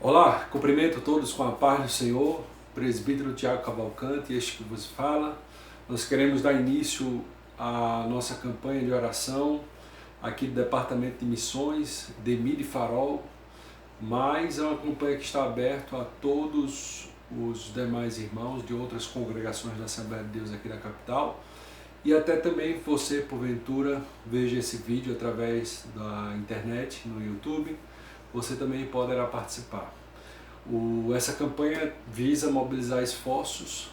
Olá, cumprimento todos com a paz do Senhor, presbítero Tiago Cavalcante, este que vos fala. Nós queremos dar início à nossa campanha de oração aqui do Departamento de Missões, DEMID Farol, mas é uma campanha que está aberta a todos os demais irmãos de outras congregações da Assembleia de Deus aqui da capital, e até também você, porventura, veja esse vídeo através da internet, no YouTube, você também poderá participar. Essa campanha visa mobilizar esforços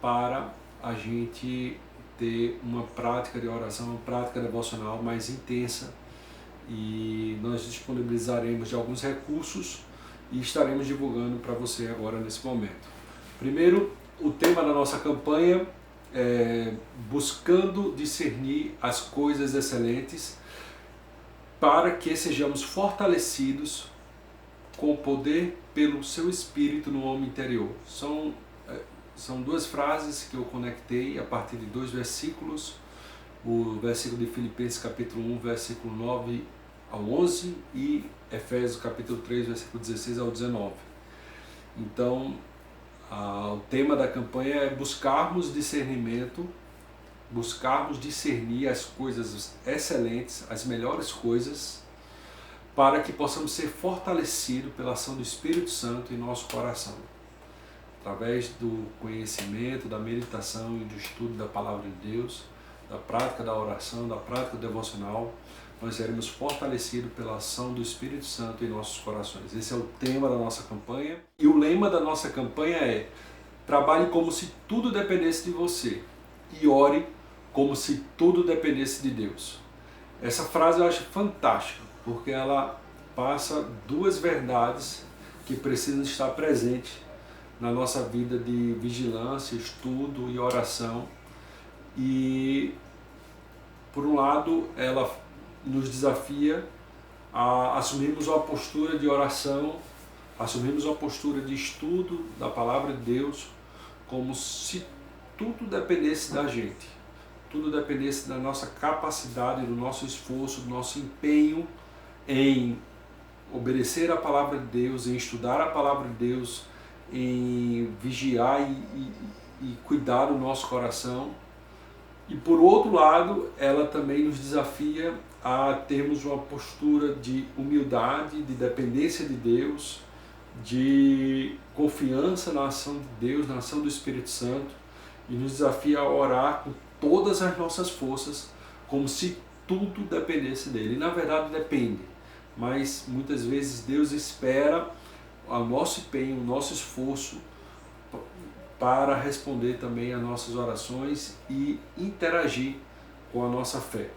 para a gente ter uma prática de oração, uma prática devocional mais intensa, e nós disponibilizaremos de alguns recursos e estaremos divulgando para você agora nesse momento. Primeiro, o tema da nossa campanha é buscando discernir as coisas excelentes para que sejamos fortalecidos com o poder pelo seu Espírito no homem interior. São duas frases que eu conectei a partir de dois versículos, o versículo de Filipenses capítulo 1, versículo 9 ao 11 e Efésios capítulo 3, versículo 16 ao 19. Então, o tema da campanha é buscarmos discernimento, buscarmos discernir as coisas excelentes, as melhores coisas, para que possamos ser fortalecidos pela ação do Espírito Santo em nosso coração. Através do conhecimento, da meditação e do estudo da Palavra de Deus, da prática da oração, da prática devocional, nós seremos fortalecidos pela ação do Espírito Santo em nossos corações. Esse é o tema da nossa campanha. E o lema da nossa campanha é: trabalhe como se tudo dependesse de você e ore como se tudo dependesse de Deus. Essa frase eu acho fantástica, porque ela passa duas verdades que precisam estar presentes na nossa vida de vigilância, estudo e oração. E, por um lado, ela nos desafia a assumirmos uma postura de oração, assumirmos uma postura de estudo da Palavra de Deus, como se tudo dependesse da gente, tudo dependesse da nossa capacidade, do nosso esforço, do nosso empenho em obedecer a Palavra de Deus, em estudar a Palavra de Deus, em vigiar e cuidar do nosso coração. E por outro lado, ela também nos desafia a termos uma postura de humildade, de dependência de Deus, de confiança na ação de Deus, na ação do Espírito Santo, e nos desafia a orar com todas as nossas forças, como se tudo dependesse dele. E na verdade depende, mas muitas vezes Deus espera o nosso empenho, o nosso esforço para responder também às nossas orações e interagir com a nossa fé,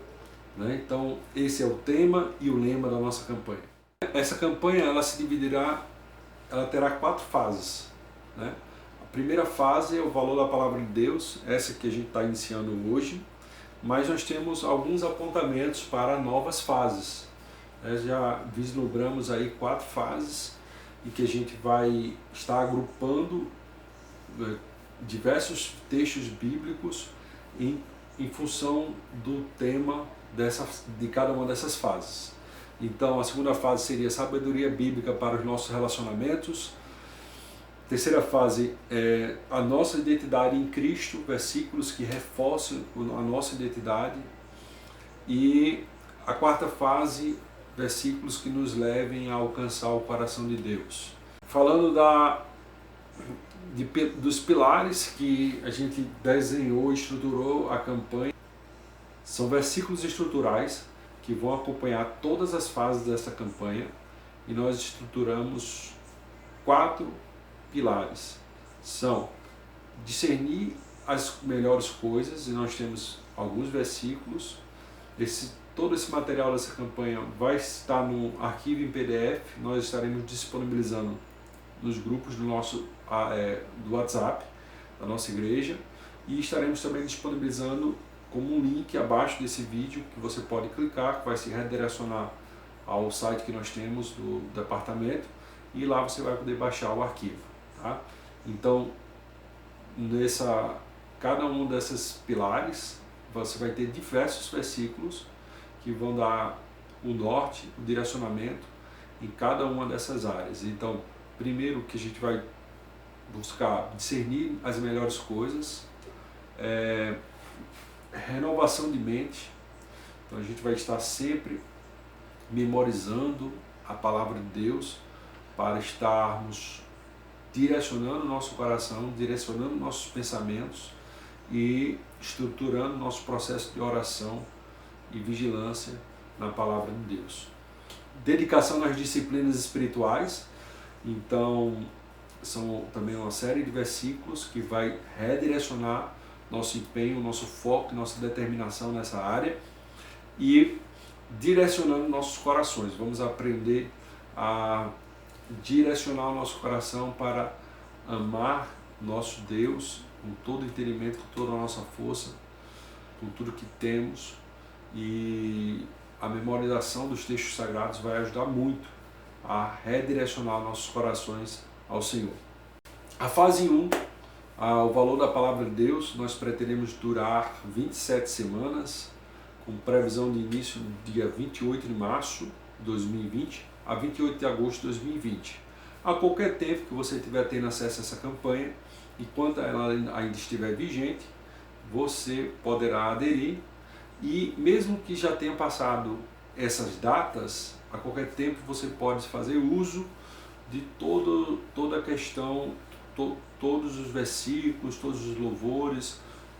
né? Então esse é o tema e o lema da nossa campanha. Essa campanha ela terá 4 fases, né? A primeira fase é o valor da Palavra de Deus, essa que a gente está iniciando hoje, mas nós temos alguns apontamentos para novas fases. Já vislumbramos aí 4 fases em que a gente vai estar agrupando diversos textos bíblicos em função do tema de cada uma dessas fases. Então, a segunda fase seria sabedoria bíblica para os nossos relacionamentos. A terceira fase é a nossa identidade em Cristo, versículos que reforçam a nossa identidade. E a quarta fase, versículos que nos levem a alcançar o coração de Deus. Falando dos pilares que a gente desenhou e estruturou a campanha, são versículos estruturais que vão acompanhar todas as fases dessa campanha, e nós estruturamos 4 pilares. São discernir as melhores coisas, e nós temos alguns versículos. Todo esse material dessa campanha vai estar no arquivo em PDF, nós estaremos disponibilizando nos grupos do WhatsApp da nossa igreja, e estaremos também disponibilizando como um link abaixo desse vídeo que você pode clicar, que vai se redirecionar ao site que nós temos do departamento, e lá você vai poder baixar o arquivo, tá? Então, cada um desses pilares você vai ter diversos versículos que vão dar o norte, o direcionamento em cada uma dessas áreas. Então, Primeiro que a gente vai buscar discernir as melhores coisas, renovação de mente. Então a gente vai estar sempre memorizando a palavra de Deus para estarmos direcionando o nosso coração, direcionando nossos pensamentos e estruturando nosso processo de oração e vigilância na palavra de Deus. Dedicação nas disciplinas espirituais. Então são também uma série de versículos que vai redirecionar nosso empenho, nosso foco, nossa determinação nessa área e direcionando nossos corações. Vamos aprender a direcionar o nosso coração para amar nosso Deus com todo o entendimento, com toda a nossa força, com tudo que temos, e a memorização dos textos sagrados vai ajudar muito a redirecionar nossos corações ao Senhor. A fase 1, o valor da palavra de Deus, nós pretendemos durar 27 semanas, com previsão de início no dia 28 de março de 2020 a 28 de agosto de 2020. A qualquer tempo que você estiver tendo acesso a essa campanha, enquanto ela ainda estiver vigente, você poderá aderir, e mesmo que já tenha passado essas datas, a qualquer tempo você pode fazer uso de toda a questão, todos os versículos, todos os louvores,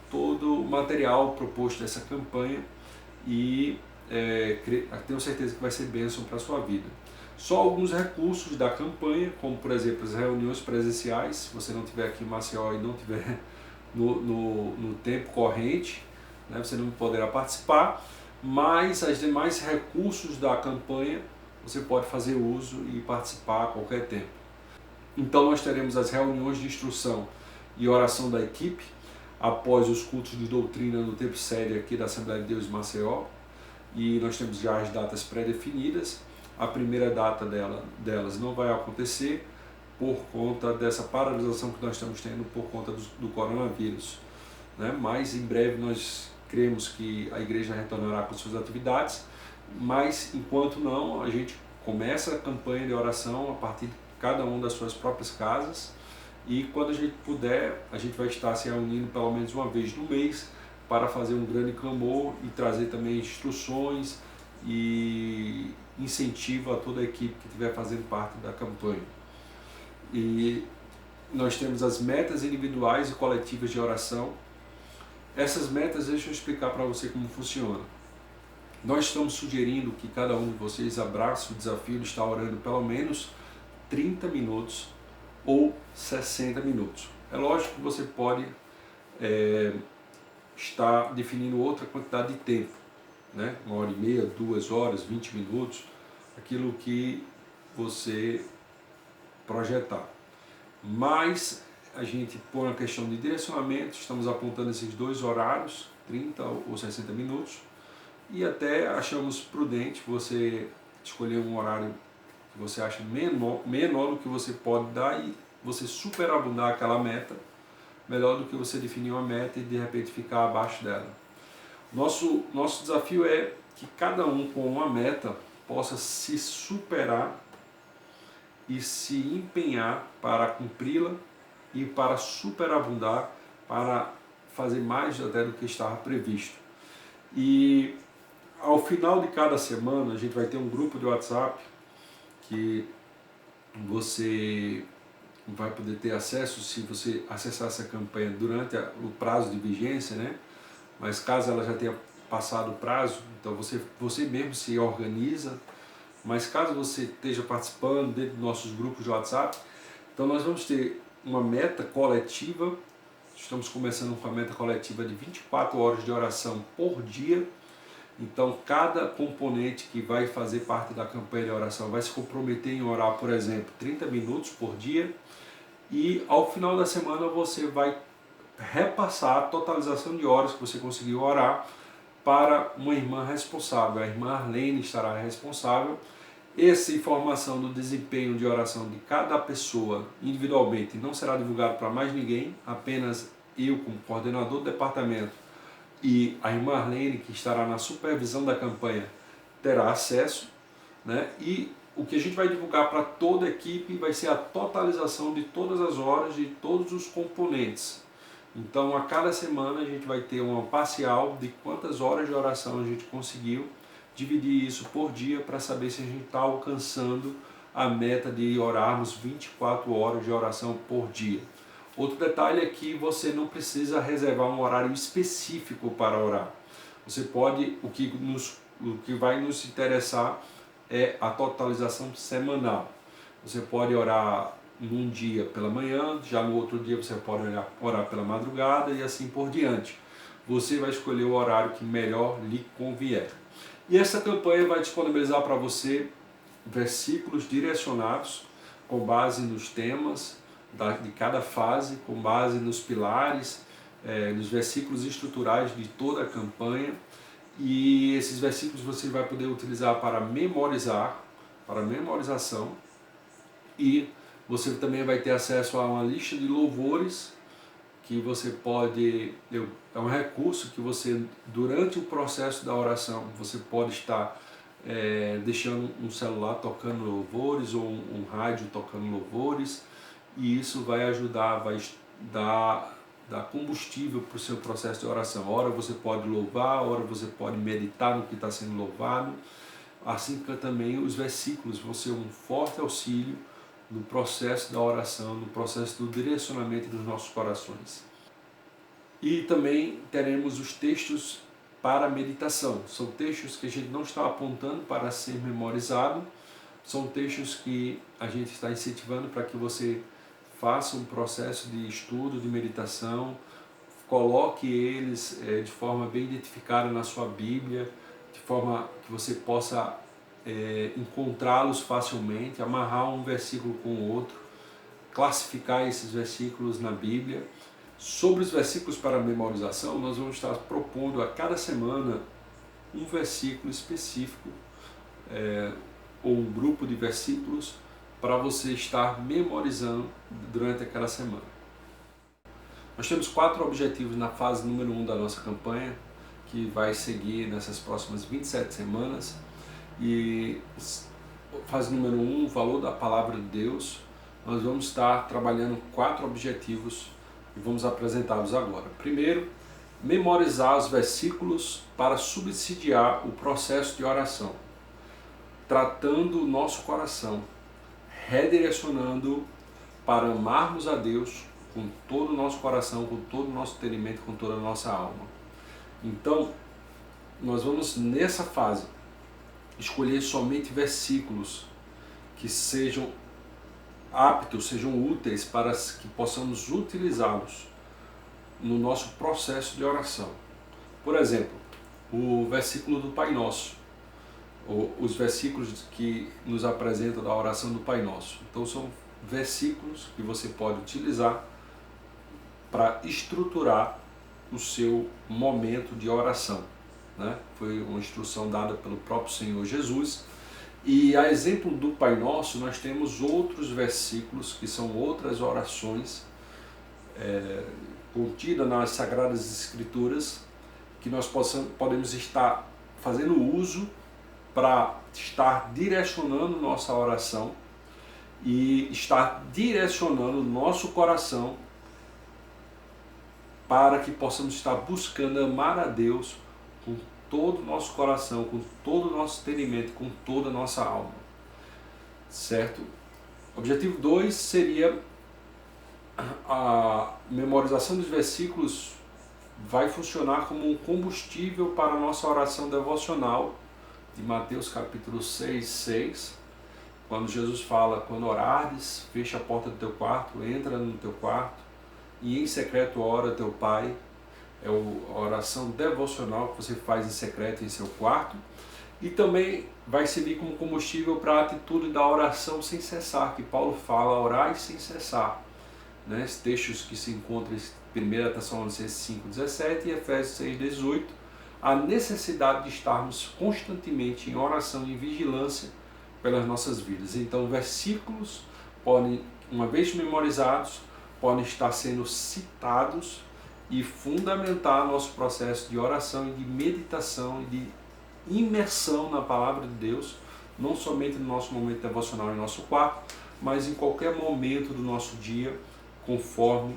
todo o material proposto dessa campanha, e tenho certeza que vai ser bênção para a sua vida. Só alguns recursos da campanha, como por exemplo as reuniões presenciais, se você não estiver aqui em Maceió e não estiver no tempo corrente, né, você não poderá participar, mas os demais recursos da campanha você pode fazer uso e participar a qualquer tempo. Então nós teremos as reuniões de instrução e oração da equipe após os cultos de doutrina no tempo série aqui da Assembleia de Deus de Maceió, e nós temos já as datas pré-definidas. A primeira data delas não vai acontecer por conta dessa paralisação que nós estamos tendo por conta do coronavírus, né? Mas em breve nós cremos que a igreja retornará com suas atividades, mas enquanto não, a gente começa a campanha de oração a partir de cada uma das suas próprias casas, e quando a gente puder, a gente vai estar se reunindo pelo menos uma vez no mês para fazer um grande clamor e trazer também instruções e incentivo a toda a equipe que estiver fazendo parte da campanha. E nós temos as metas individuais e coletivas de oração. Essas metas, deixa eu explicar para você como funciona. Nós estamos sugerindo que cada um de vocês abrace o desafio de estar orando pelo menos 30 minutos ou 60 minutos. É lógico que você pode estar definindo outra quantidade de tempo, né? 1h30, 2 horas, 20 minutos, aquilo que você projetar. Mas a gente, por uma questão de direcionamento, estamos apontando esses dois horários, 30 ou 60 minutos, e até achamos prudente você escolher um horário que você acha menor do que você pode dar e você superabundar aquela meta, melhor do que você definir uma meta e de repente ficar abaixo dela. Nosso desafio é que cada um com uma meta possa se superar e se empenhar para cumpri-la e para superabundar, para fazer mais até do que estava previsto. E ao final de cada semana a gente vai ter um grupo de WhatsApp que você vai poder ter acesso se você acessar essa campanha durante o prazo de vigência, né? Mas caso ela já tenha passado o prazo, então você mesmo se organiza. Mas caso você esteja participando dentro dos nossos grupos de WhatsApp, então nós vamos ter uma meta coletiva. Estamos começando com a meta coletiva de 24 horas de oração por dia. Então cada componente que vai fazer parte da campanha de oração vai se comprometer em orar, por exemplo, 30 minutos por dia. E ao final da semana você vai repassar a totalização de horas que você conseguiu orar para uma irmã responsável. A irmã Arlene estará responsável. Essa informação do desempenho de oração de cada pessoa individualmente não será divulgado para mais ninguém, apenas eu como coordenador do departamento e a irmã Arlene, que estará na supervisão da campanha, terá acesso, né? E o que a gente vai divulgar para toda a equipe vai ser a totalização de todas as horas de todos os componentes. Então, a cada semana a gente vai ter uma parcial de quantas horas de oração a gente conseguiu, dividir isso por dia para saber se a gente está alcançando a meta de orarmos 24 horas de oração por dia. Outro detalhe é que você não precisa reservar um horário específico para orar. Você pode, o que vai nos interessar é a totalização semanal. Você pode orar num dia pela manhã, já no outro dia você pode orar pela madrugada e assim por diante. Você vai escolher o horário que melhor lhe convier. E essa campanha vai disponibilizar para você versículos direcionados com base nos temas de cada fase, com base nos pilares, nos versículos estruturais de toda a campanha. E esses versículos você vai poder utilizar para memorizar, para memorização, e você também vai ter acesso a uma lista de louvores que você pode, é um recurso que você, durante o processo da oração, você pode estar deixando um celular tocando louvores ou um rádio tocando louvores, e isso vai ajudar, vai dar combustível para o seu processo de oração. Ora você pode louvar, ora você pode meditar no que está sendo louvado, assim que também os versículos vão ser um forte auxílio no processo da oração, no processo do direcionamento dos nossos corações. E também teremos os textos para meditação. São textos que a gente não está apontando para ser memorizado, são textos que a gente está incentivando para que você faça um processo de estudo, de meditação, coloque eles de forma bem identificada na sua Bíblia, de forma que você possa encontrá-los facilmente, amarrar um versículo com o outro, classificar esses versículos na Bíblia. Sobre os versículos para memorização, nós vamos estar propondo a cada semana um versículo específico, ou um grupo de versículos para você estar memorizando durante aquela semana. Nós temos 4 objetivos na fase número 1 da nossa campanha, que vai seguir nessas próximas 27 semanas. E fase número 1, o valor da palavra de Deus. Nós vamos estar trabalhando 4 objetivos e vamos apresentá-los agora. Primeiro, memorizar os versículos para subsidiar o processo de oração, tratando o nosso coração, redirecionando para amarmos a Deus com todo o nosso coração, com todo o nosso entendimento, com toda a nossa alma. Então, nós vamos nessa fase escolher somente versículos que sejam aptos, sejam úteis para que possamos utilizá-los no nosso processo de oração. Por exemplo, o versículo do Pai Nosso, ou os versículos que nos apresentam da oração do Pai Nosso. Então são versículos que você pode utilizar para estruturar o seu momento de oração, né? Foi uma instrução dada pelo próprio Senhor Jesus. E a exemplo do Pai Nosso, nós temos outros versículos que são outras orações contidas nas Sagradas Escrituras, que nós podemos estar fazendo uso para estar direcionando nossa oração e estar direcionando nosso coração para que possamos estar buscando amar a Deus com todo o nosso coração, com todo o nosso entendimento, com toda a nossa alma. Certo? Objetivo 2 seria a memorização dos versículos. Vai funcionar como um combustível para a nossa oração devocional de Mateus capítulo 6, quando Jesus fala: quando orares, fecha a porta do teu quarto, entra no teu quarto e em secreto ora teu Pai. É a oração devocional que você faz em secreto em seu quarto. E também vai servir como combustível para a atitude da oração sem cessar, que Paulo fala: orai sem cessar, né? Os textos que se encontram em 1 Tessalonicenses 5,17 e Efésios 6,18, a necessidade de estarmos constantemente em oração e vigilância pelas nossas vidas. Então, versículos podem, uma vez memorizados, podem estar sendo citados e fundamentar nosso processo de oração e de meditação e de imersão na palavra de Deus não somente no nosso momento devocional em nosso quarto, mas em qualquer momento do nosso dia, conforme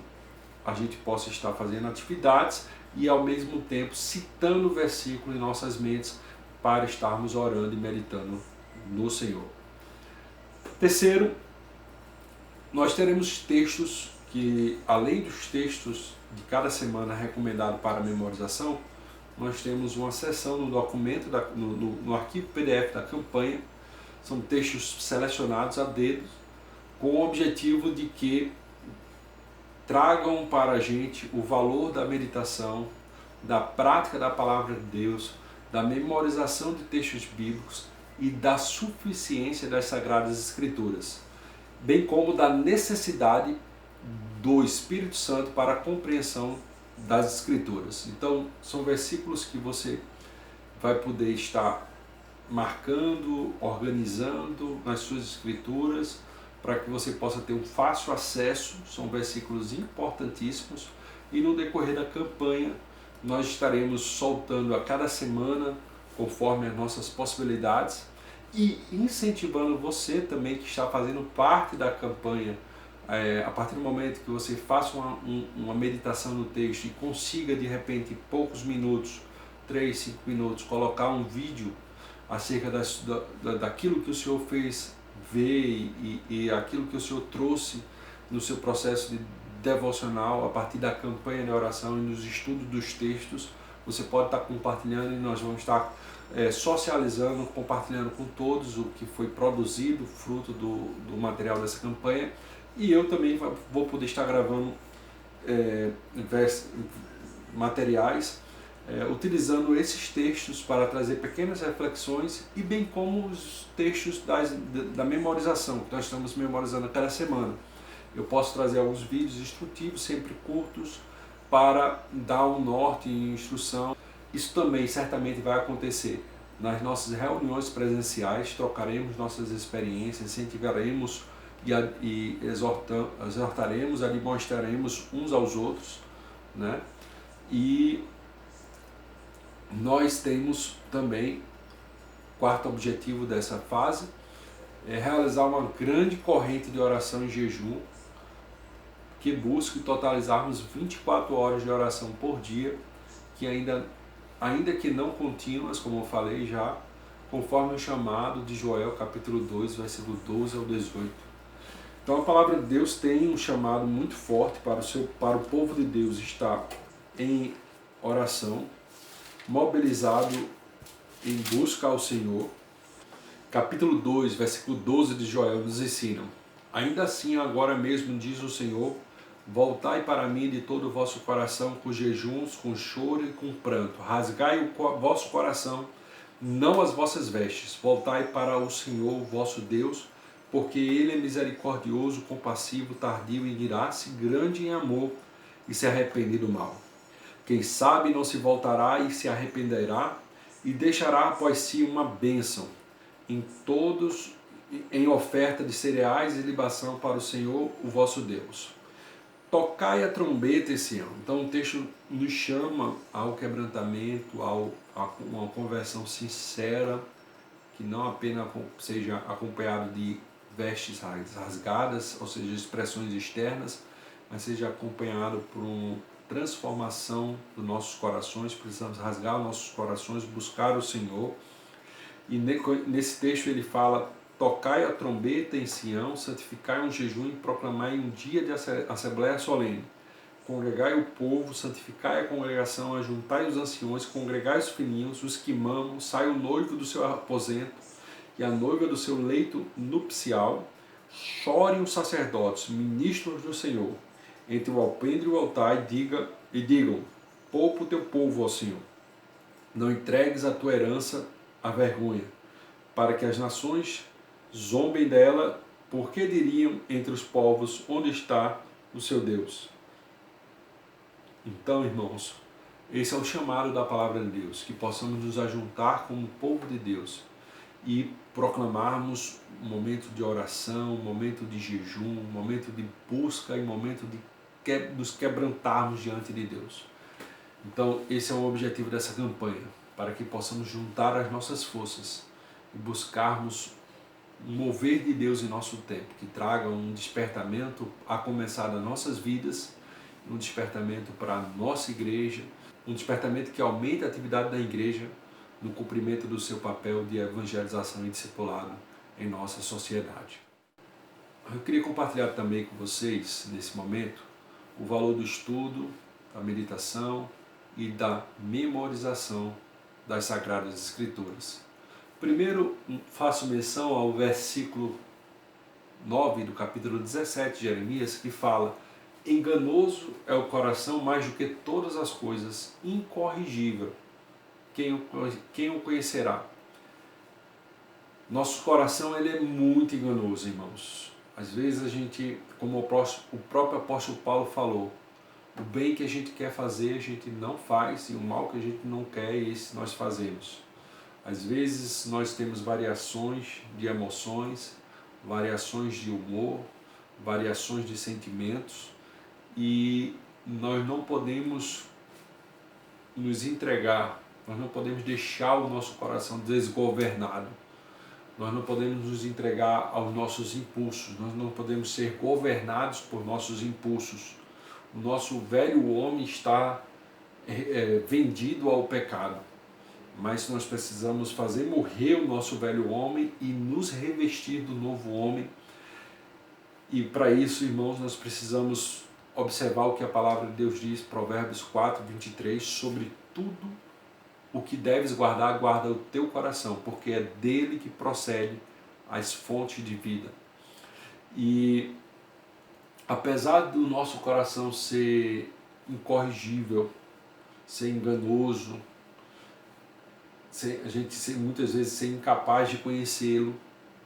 a gente possa estar fazendo atividades e ao mesmo tempo citando o versículo em nossas mentes para estarmos orando e meditando no Senhor. Terceiro, nós teremos textos que, além dos textos de cada semana recomendado para memorização, nós temos uma seção no documento, no arquivo PDF da campanha. São textos selecionados a dedo, com o objetivo de que tragam para a gente o valor da meditação, da prática da palavra de Deus, da memorização de textos bíblicos e da suficiência das Sagradas Escrituras, bem como da necessidade do Espírito Santo para a compreensão das Escrituras. Então, são versículos que você vai poder estar marcando, organizando nas suas escrituras, para que você possa ter um fácil acesso. São versículos importantíssimos e no decorrer da campanha nós estaremos soltando a cada semana, conforme as nossas possibilidades, e incentivando você também que está fazendo parte da campanha, a partir do momento que você faça uma meditação no texto e consiga de repente em poucos minutos, 3, 5 minutos, colocar um vídeo acerca daquilo que o Senhor fez ver e aquilo que o Senhor trouxe no seu processo de devocional, a partir da campanha de oração e nos estudos dos textos, você pode estar compartilhando e nós vamos estar socializando, compartilhando com todos o que foi produzido, fruto do material dessa campanha, e eu também vou poder estar gravando materiais utilizando esses textos para trazer pequenas reflexões e bem como os textos da memorização, que nós estamos memorizando cada semana. Eu posso trazer alguns vídeos instrutivos, sempre curtos, para dar um norte e instrução. Isso também certamente vai acontecer nas nossas reuniões presenciais, trocaremos nossas experiências, incentivaremos e exortaremos, admoestaremos uns aos outros, né? E nós temos também, quarto objetivo dessa fase, é realizar uma grande corrente de oração em jejum, que busque totalizarmos 24 horas de oração por dia, que ainda que não contínuas, como eu falei já, conforme o chamado de Joel, capítulo 2, versículo 12 ao 18. Então a palavra de Deus tem um chamado muito forte para o povo de Deus estar em oração, mobilizado em busca ao Senhor. Capítulo 2, versículo 12 de Joel nos ensina: ainda assim agora mesmo diz o Senhor, voltai para mim de todo o vosso coração, com jejuns, com choro e com pranto, rasgai o vosso coração, não as vossas vestes, voltai para o Senhor vosso Deus, porque Ele é misericordioso, compassivo, tardio em irar-se, grande em amor e se arrepende do mal. Quem sabe não se voltará e se arrependerá e deixará após si uma bênção em oferta de cereais e libação para o Senhor, o vosso Deus. Tocai a trombeta em Sião. Então o texto nos chama ao quebrantamento, a uma conversão sincera, que não apenas seja acompanhado de vestes rasgadas, ou seja, expressões externas, mas seja acompanhado por uma transformação dos nossos corações. Precisamos rasgar nossos corações, buscar o Senhor. E nesse texto ele fala: tocai a trombeta em Sião, santificai um jejum e proclamai um dia de assembleia solene. Congregai o povo, santificai a congregação, ajuntai os anciões, congregai os fininhos, os que mamam, sai o noivo do seu aposento e a noiva do seu leito nupcial. Chorem os sacerdotes, ministros do Senhor, entre o alpendre e o altar, e digam: poupa o teu povo, ó Senhor. Não entregues a tua herança à vergonha, para que as nações zombem dela, porque diriam entre os povos: onde está o seu Deus? Então, irmãos, esse é o chamado da palavra de Deus, que possamos nos ajuntar como povo de Deus e proclamarmos um momento de oração, um momento de jejum, um momento de busca e um momento de nos quebrantarmos diante de Deus. Então esse é o objetivo dessa campanha, para que possamos juntar as nossas forças e buscarmos um mover de Deus em nosso tempo, que traga um despertamento a começar das nossas vidas, um despertamento para a nossa igreja, um despertamento que aumente a atividade da igreja no cumprimento do seu papel de evangelização e discipulado em nossa sociedade. Eu queria compartilhar também com vocês, nesse momento, o valor do estudo, da meditação e da memorização das Sagradas Escrituras. Primeiro, faço menção ao versículo 9 do capítulo 17 de Jeremias, que fala: enganoso é o coração mais do que todas as coisas, incorrigível. Quem o conhecerá? Nosso coração ele é muito enganoso, irmãos. Às vezes a gente, como o próprio apóstolo Paulo falou, o bem que a gente quer fazer a gente não faz, e o mal que a gente não quer, esse nós fazemos. Às vezes nós temos variações de emoções, variações de humor, variações de sentimentos, e nós não podemos nos entregar, nós não podemos deixar o nosso coração desgovernado, nós não podemos nos entregar aos nossos impulsos, nós não podemos ser governados por nossos impulsos. O nosso velho homem está vendido ao pecado, mas nós precisamos fazer morrer o nosso velho homem e nos revestir do novo homem. E para isso, irmãos, nós precisamos observar o que a palavra de Deus diz, Provérbios 4, 23, sobre tudo o que deves guardar, guarda o teu coração, porque é dele que procede as fontes de vida. E apesar do nosso coração ser incorrigível, ser enganoso, a gente muitas vezes ser incapaz de conhecê-lo,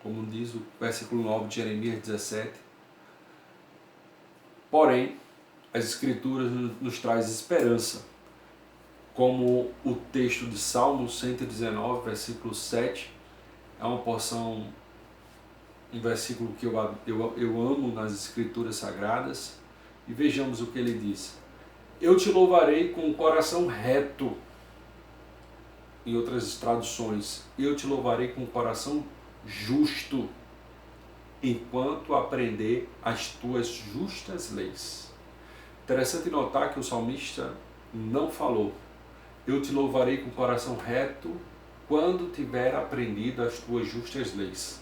como diz o versículo 9 de Jeremias 17, porém, as Escrituras nos traz esperança, como o texto de Salmo 119, versículo 7, é uma porção, um versículo que eu amo nas Escrituras Sagradas, e vejamos o que ele diz: eu te louvarei com o coração reto. Em outras traduções, eu te louvarei com o coração justo, enquanto aprender as tuas justas leis. Interessante notar que o salmista não falou: eu te louvarei com o coração reto quando tiver aprendido as tuas justas leis.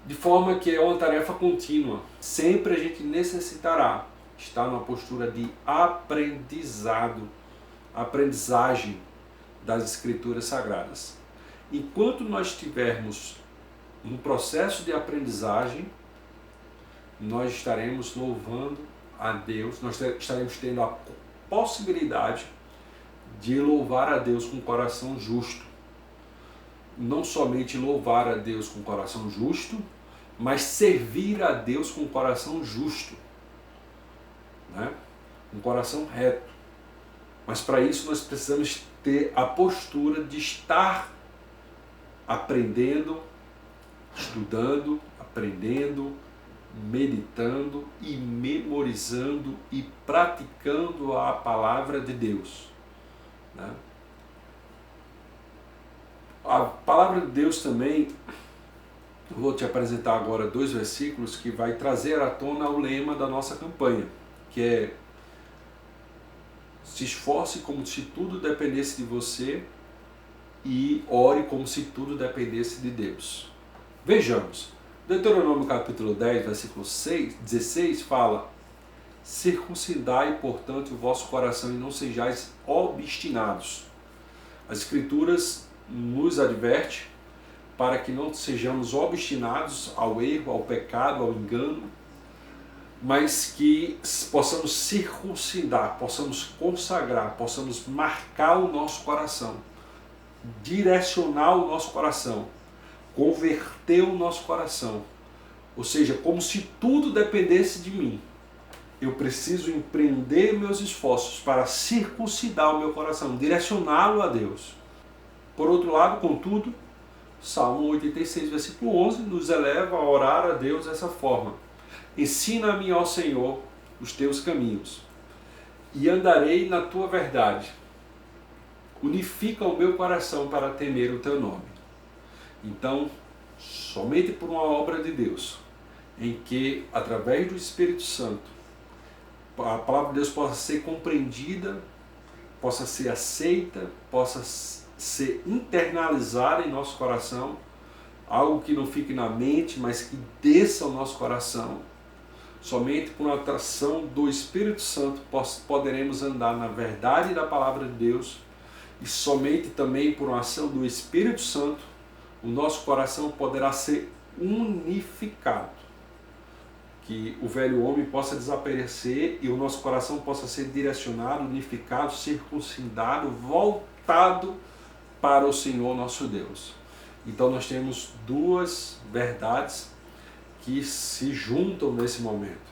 De forma que é uma tarefa contínua. Sempre a gente necessitará estar numa postura de aprendizagem das Escrituras Sagradas. Enquanto nós estivermos no processo de aprendizagem, nós estaremos louvando a Deus, nós estaremos tendo a possibilidade de louvar a Deus com coração justo. Não somente louvar a Deus com coração justo, mas servir a Deus com coração justo, né? Um coração reto. Mas para isso nós precisamos ter a postura de estar aprendendo, estudando, aprendendo, meditando e memorizando e praticando a palavra de Deus, né? A palavra de Deus também, eu vou te apresentar agora 2 versículos que vai trazer à tona o lema da nossa campanha, que é: se esforce como se tudo dependesse de você e ore como se tudo dependesse de Deus. Vejamos, Deuteronômio capítulo 10, versículo 16 fala: circuncidai, portanto, o vosso coração e não sejais obstinados. As Escrituras nos adverte para que não sejamos obstinados ao erro, ao pecado, ao engano, mas que possamos circuncidar, possamos consagrar, possamos marcar o nosso coração, direcionar o nosso coração, converter o nosso coração, ou seja, como se tudo dependesse de mim. Eu preciso empreender meus esforços para circuncidar o meu coração, direcioná-lo a Deus. Por outro lado, contudo, Salmo 86, versículo 11, nos eleva a orar a Deus dessa forma: ensina-me, ó Senhor, os teus caminhos, e andarei na tua verdade. unifica o meu coração para temer o teu nome. Então, somente por uma obra de Deus, em que, através do Espírito Santo, a palavra de Deus possa ser compreendida, possa ser aceita, possa ser internalizada em nosso coração, algo que não fique na mente, mas que desça ao nosso coração. Somente por uma atração do Espírito Santo poderemos andar na verdade da palavra de Deus, e somente também por uma ação do Espírito Santo o nosso coração poderá ser unificado. Que o velho homem possa desaparecer e o nosso coração possa ser direcionado, unificado, circuncidado, voltado para o Senhor nosso Deus. Então nós temos duas verdades que se juntam nesse momento.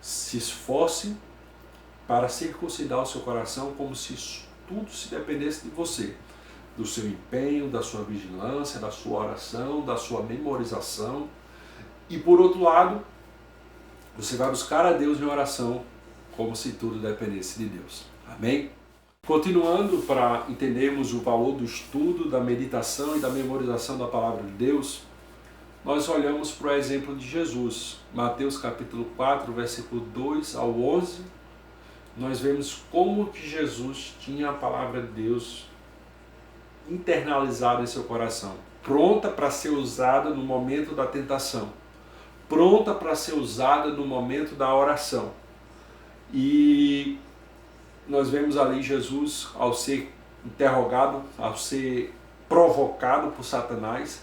Se esforce para circuncidar o seu coração como se tudo se dependesse de você, do seu empenho, da sua vigilância, da sua oração, da sua memorização. E por outro lado, você vai buscar a Deus em oração como se tudo dependesse de Deus. Amém? Continuando, para entendermos o valor do estudo, da meditação e da memorização da palavra de Deus, nós olhamos para o exemplo de Jesus. Mateus capítulo 4, versículo 2 ao 11, nós vemos como que Jesus tinha a palavra de Deus internalizada em seu coração, pronta para ser usada no momento da tentação, pronta para ser usada no momento da oração. E nós vemos ali Jesus, ao ser interrogado, ao ser provocado por Satanás,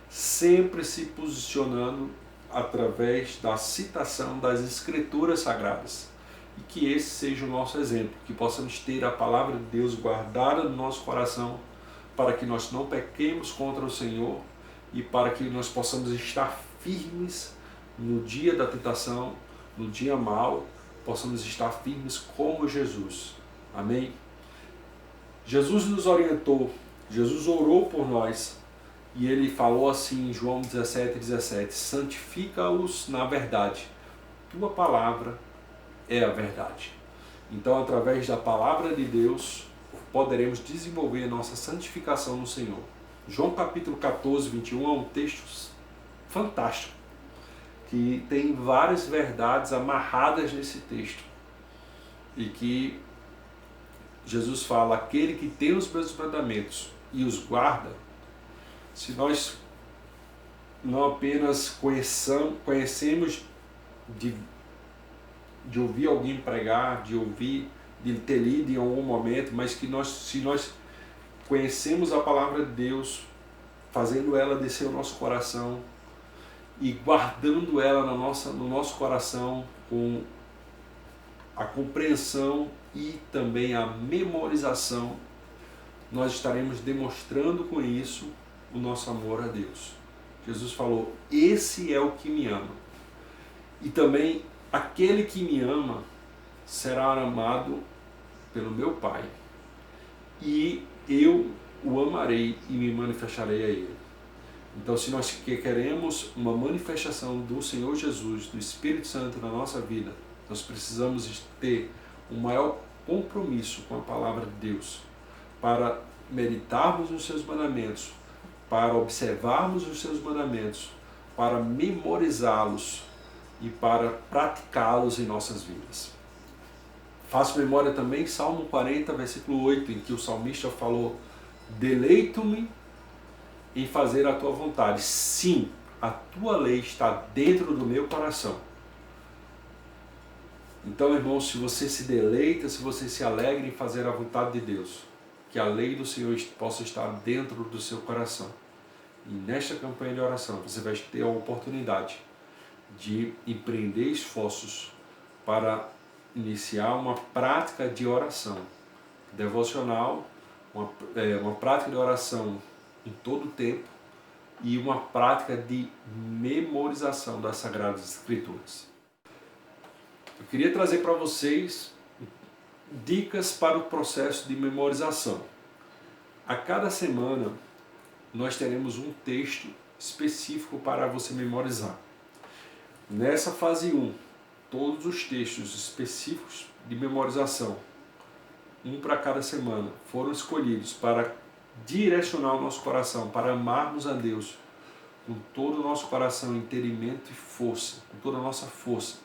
sempre se posicionando através da citação das Escrituras Sagradas. E que esse seja o nosso exemplo, que possamos ter a palavra de Deus guardada no nosso coração, para que nós não pequemos contra o Senhor e para que nós possamos estar firmes no dia da tentação, no dia mau, possamos estar firmes como Jesus. Amém? Jesus nos orientou, Jesus orou por nós, e ele falou assim em João 17:17, santifica-os na verdade, tua palavra é a verdade. Então, através da palavra de Deus, poderemos desenvolver a nossa santificação no Senhor. João capítulo 14, 21 é um texto fantástico, que tem várias verdades amarradas nesse texto, e que Jesus fala, aquele que tem os meus mandamentos e os guarda. Se nós não apenas conhecemos de ouvir alguém pregar, de ter lido em algum momento, mas que se nós conhecemos a palavra de Deus, fazendo ela descer ao nosso coração e guardando ela no nosso coração com a compreensão e também a memorização, nós estaremos demonstrando com isso o nosso amor a Deus. Jesus falou, esse é o que me ama. E também aquele que me ama será amado pelo meu Pai, e eu o amarei e me manifestarei a ele. Então, se nós queremos uma manifestação do Senhor Jesus, do Espírito Santo na nossa vida, nós precisamos ter um maior compromisso com a palavra de Deus, para meditarmos nos seus mandamentos, para observarmos os seus mandamentos, para memorizá-los e para praticá-los em nossas vidas. Faço memória também Salmo 40, versículo 8, em que o salmista falou, deleito-me em fazer a tua vontade. Sim, a tua lei está dentro do meu coração. Então, irmãos, se você se deleita, se você se alegra em fazer a vontade de Deus, que a lei do Senhor possa estar dentro do seu coração. E nesta campanha de oração, você vai ter a oportunidade de empreender esforços para iniciar uma prática de oração devocional, uma prática de oração em todo o tempo e uma prática de memorização das Sagradas Escrituras. Eu queria trazer para vocês dicas para o processo de memorização. A cada semana nós teremos um texto específico para você memorizar. Nessa fase 1, todos os textos específicos de memorização um para cada semana, foram escolhidos para direcionar o nosso coração, para amarmos a Deus com todo o nosso coração, entendimento e força, com toda a nossa força.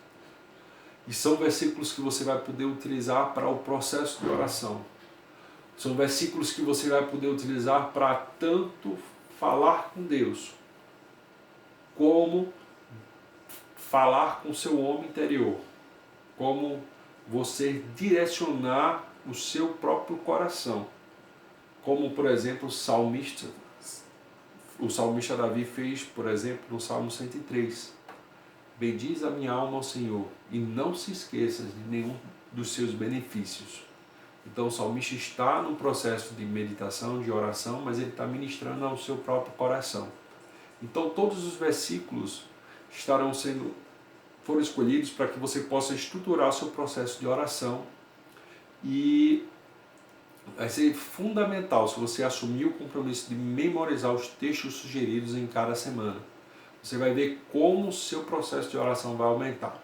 E são versículos que você vai poder utilizar para o processo de oração. São versículos que você vai poder utilizar para tanto falar com Deus, como falar com o seu homem interior, como você direcionar o seu próprio coração. Como, por exemplo, o salmista Davi fez, por exemplo, no Salmo 103. Bendiz a minha alma ao Senhor e não se esqueça de nenhum dos seus benefícios. Então o salmista está no processo de meditação, de oração, mas ele está ministrando ao seu próprio coração. Então todos os versículos foram escolhidos para que você possa estruturar o seu processo de oração, e vai ser fundamental se você assumir o compromisso de memorizar os textos sugeridos em cada semana. Você vai ver como o seu processo de oração vai aumentar.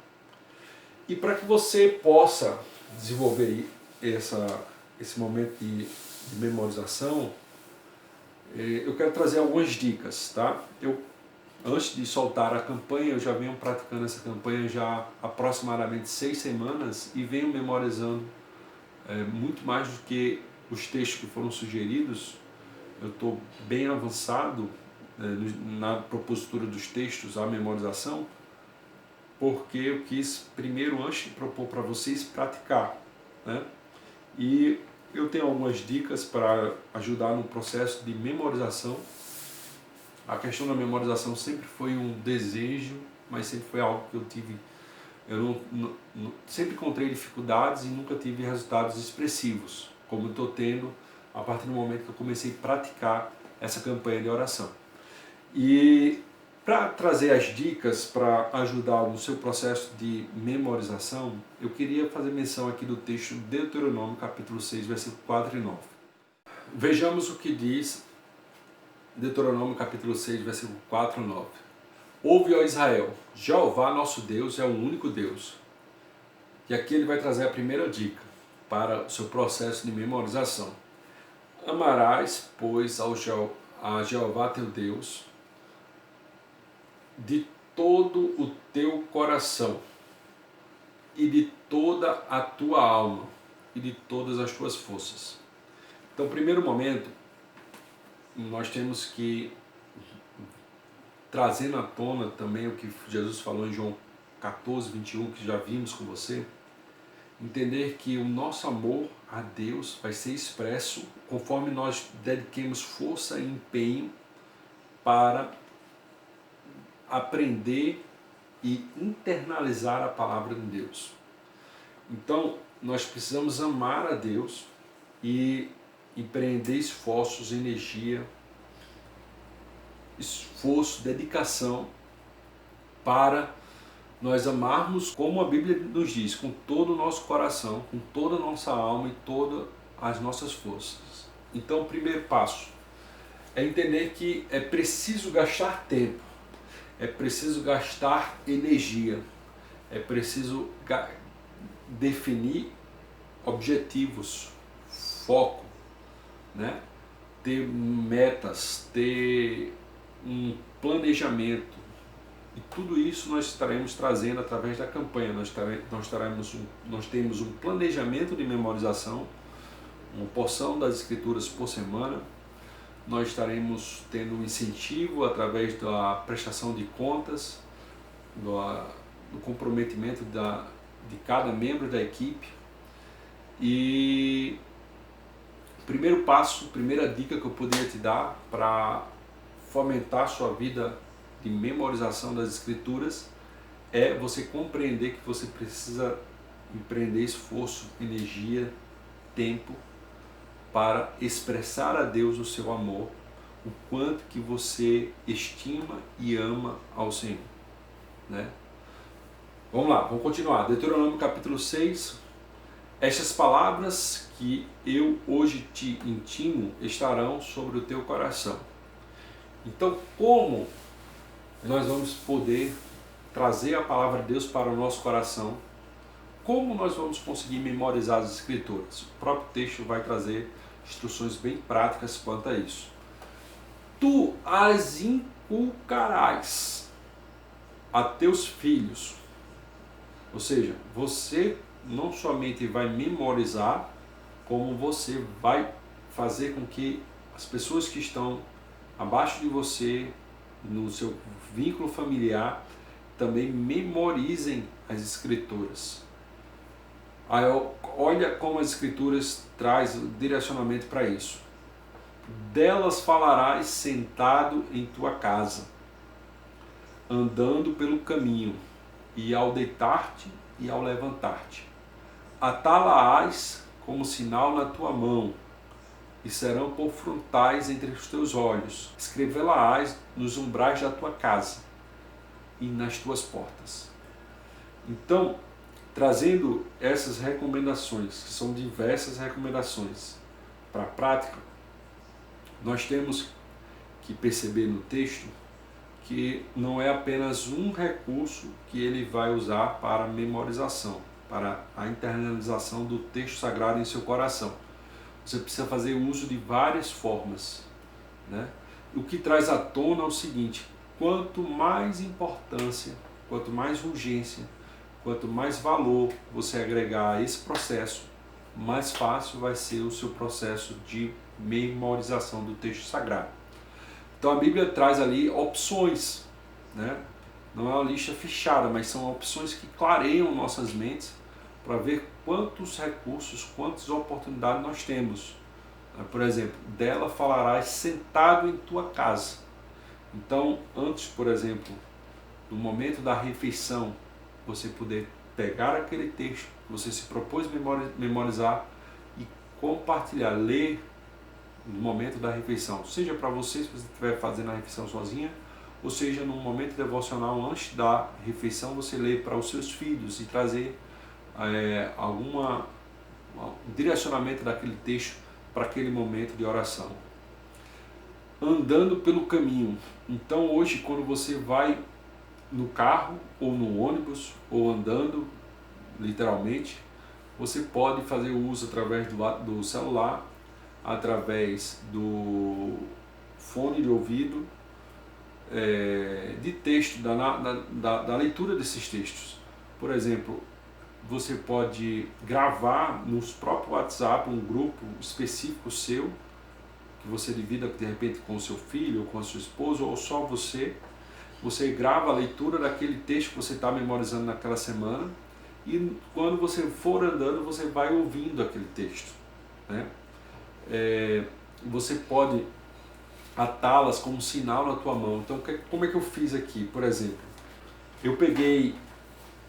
E para que você possa desenvolver esse momento de memorização, eu quero trazer algumas dicas, tá? Antes de soltar a campanha, eu já venho praticando essa campanha já há aproximadamente 6 semanas e venho memorizando muito mais do que os textos que foram sugeridos. Eu estou bem avançado na propositura dos textos, a memorização, porque eu quis primeiro, antes de propor para vocês, praticar, né? E eu tenho algumas dicas para ajudar no processo de memorização. A questão da memorização sempre foi um desejo, mas sempre foi algo que eu tive. Eu sempre encontrei dificuldades e nunca tive resultados expressivos, como eu estou tendo a partir do momento que eu comecei a praticar essa campanha de oração. E para trazer as dicas para ajudar no seu processo de memorização, eu queria fazer menção aqui do texto de Deuteronômio, capítulo 6, versículo 4 e 9. Vejamos o que diz Deuteronômio, capítulo 6, versículo 4 e 9. Ouve, ó Israel, Jeová nosso Deus é o único Deus. E aqui ele vai trazer a primeira dica para o seu processo de memorização. Amarás, pois, a Jeová teu Deus de todo o teu coração e de toda a tua alma e de todas as tuas forças. Então, primeiro momento, nós temos que trazer à tona também o que Jesus falou em João 14, 21, que já vimos com você, entender que o nosso amor a Deus vai ser expresso conforme nós dediquemos força e empenho para aprender e internalizar a palavra de Deus. Então, nós precisamos amar a Deus e empreender esforços, energia, esforço, dedicação para nós amarmos, como a Bíblia nos diz, com todo o nosso coração, com toda a nossa alma e todas as nossas forças. Então, o primeiro passo é entender que é preciso gastar tempo, é preciso gastar energia, é preciso definir objetivos, foco, né? Ter metas, ter um planejamento. E tudo isso nós estaremos trazendo através da campanha. Nós temos um planejamento de memorização, uma porção das escrituras por semana. Nós estaremos tendo um incentivo através da prestação de contas, do comprometimento de cada membro da equipe. E o primeiro passo, a primeira dica que eu poderia te dar para fomentar a sua vida de memorização das escrituras é você compreender que você precisa empreender esforço, energia, tempo para expressar a Deus o seu amor, o quanto que você estima e ama ao Senhor, né? Vamos lá, vamos continuar. Deuteronômio capítulo 6. Estas palavras que eu hoje te intimo estarão sobre o teu coração. Então, como nós vamos poder trazer a palavra de Deus para o nosso coração? como nós vamos conseguir memorizar as escrituras? O próprio texto vai trazer instruções bem práticas quanto a isso. Tu as inculcarás a teus filhos. Ou seja, você não somente vai memorizar, como você vai fazer com que as pessoas que estão abaixo de você, no seu vínculo familiar, também memorizem as escrituras. Aí, olha como as escrituras traz o direcionamento para isso. Delas falarás sentado em tua casa, andando pelo caminho, e ao deitar-te e ao levantar-te. Atá-la-ás como sinal na tua mão, e serão por frontais entre os teus olhos. Escrevê-la-ás nos umbrais da tua casa e nas tuas portas. Então, trazendo essas recomendações, que são diversas recomendações para a prática, nós temos que perceber no texto que não é apenas um recurso que ele vai usar para a memorização, para a internalização do texto sagrado em seu coração. Você precisa fazer uso de várias formas, né? O que traz à tona é o seguinte: quanto mais importância, quanto mais urgência, quanto mais valor você agregar a esse processo, mais fácil vai ser o seu processo de memorização do texto sagrado. Então a Bíblia traz ali opções, né? Não é uma lista fechada, mas são opções que clareiam nossas mentes para ver quantos recursos, quantas oportunidades nós temos. Por exemplo, dela falarás sentado em tua casa. Então, antes, por exemplo, do momento da refeição, você poder pegar aquele texto que você se propôs memorizar e compartilhar, ler no momento da refeição. Seja para você, se você estiver fazendo a refeição sozinha, ou seja, num momento devocional antes da refeição, você lê para os seus filhos e trazer um direcionamento daquele texto para aquele momento de oração. Andando pelo caminho. Então hoje, quando você vai no carro, ou no ônibus, ou andando, literalmente, você pode fazer o uso através do celular, através do fone de ouvido, de texto, da leitura desses textos. Por exemplo, você pode gravar no próprio WhatsApp um grupo específico seu, que você divida de repente com o seu filho, ou com a sua esposa, ou só você. Você grava a leitura daquele texto que você está memorizando naquela semana, e quando você for andando, você vai ouvindo aquele texto, né? Você pode atá-las como sinal na tua mão. Então, como é que eu fiz aqui? Por exemplo, eu peguei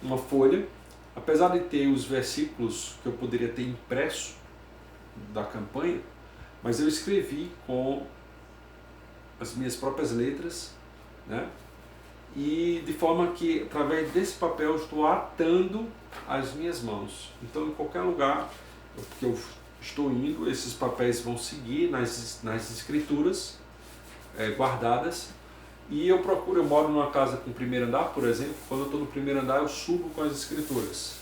uma folha, apesar de ter os versículos que eu poderia ter impresso da campanha, mas eu escrevi com as minhas próprias letras, né? E de forma que, através desse papel, eu estou atando as minhas mãos. Então, em qualquer lugar que eu estou indo, esses papéis vão seguir nas escrituras guardadas. E eu moro numa casa com primeiro andar, por exemplo. Quando eu estou no primeiro andar, eu subo com as escrituras.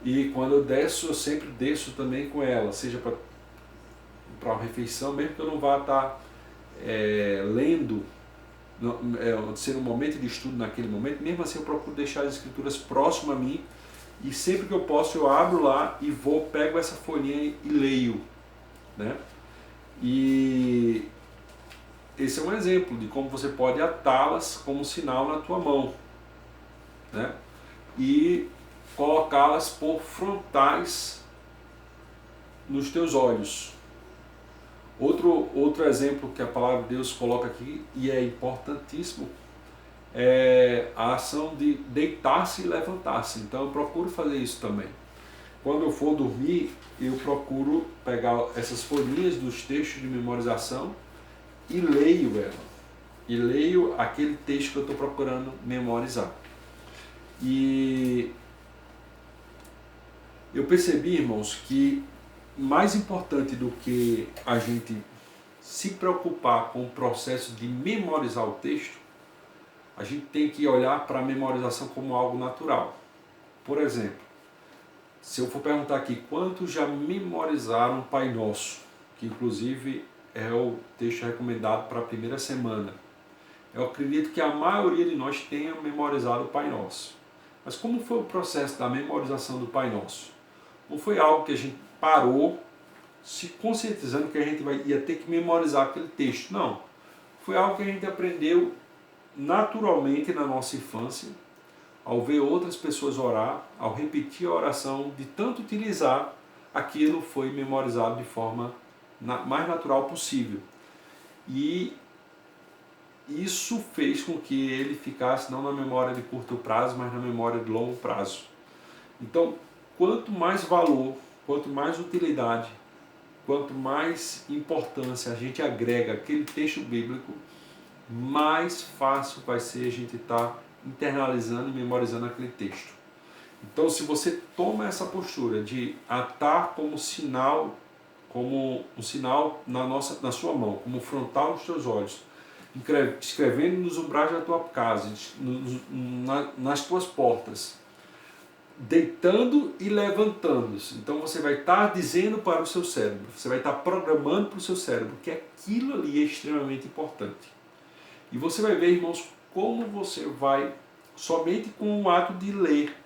E quando eu desço, eu sempre desço também com elas, seja para a refeição, mesmo que eu não vá estar lendo, ser um momento de estudo naquele momento, mesmo assim eu procuro deixar as escrituras próximas a mim, e sempre que eu posso eu abro lá e pego essa folhinha e leio, né? E esse é um exemplo de como você pode atá-las como sinal na tua mão, né? E colocá-las por frontais nos teus olhos. Outro exemplo que a palavra de Deus coloca aqui, e é importantíssimo, é a ação de deitar-se e levantar-se. Então eu procuro fazer isso também. Quando eu for dormir, eu procuro pegar essas folhinhas dos textos de memorização e leio ela. E leio aquele texto que eu estou procurando memorizar. E eu percebi, irmãos, que mais importante do que a gente se preocupar com o processo de memorizar o texto, a gente tem que olhar para a memorização como algo natural. Por exemplo, Se eu for perguntar aqui, quantos já memorizaram o Pai Nosso? Que inclusive é o texto recomendado para a primeira semana. Eu acredito que a maioria de nós tenha memorizado o Pai Nosso. Mas como foi o processo da memorização do Pai Nosso? Não foi algo que a gente parou se conscientizando que a gente ia ter que memorizar aquele texto. Não. Foi algo que a gente aprendeu naturalmente na nossa infância, ao ver outras pessoas orar, ao repetir a oração, de tanto utilizar, aquilo foi memorizado de forma mais natural possível. E isso fez com que ele ficasse não na memória de curto prazo, mas na memória de longo prazo. Então, quanto mais valor, quanto mais utilidade, quanto mais importância a gente agrega aquele texto bíblico, mais fácil vai ser a gente estar internalizando e memorizando aquele texto. Então, se você toma essa postura de atar como um sinal na sua mão, como frontal dos teus olhos, escrevendo nos umbrais da tua casa, nas tuas portas, deitando e levantando-se. Então você vai estar dizendo para o seu cérebro, você vai estar programando para o seu cérebro que aquilo ali é extremamente importante. E você vai ver, irmãos, como você vai, somente com o ato de ler,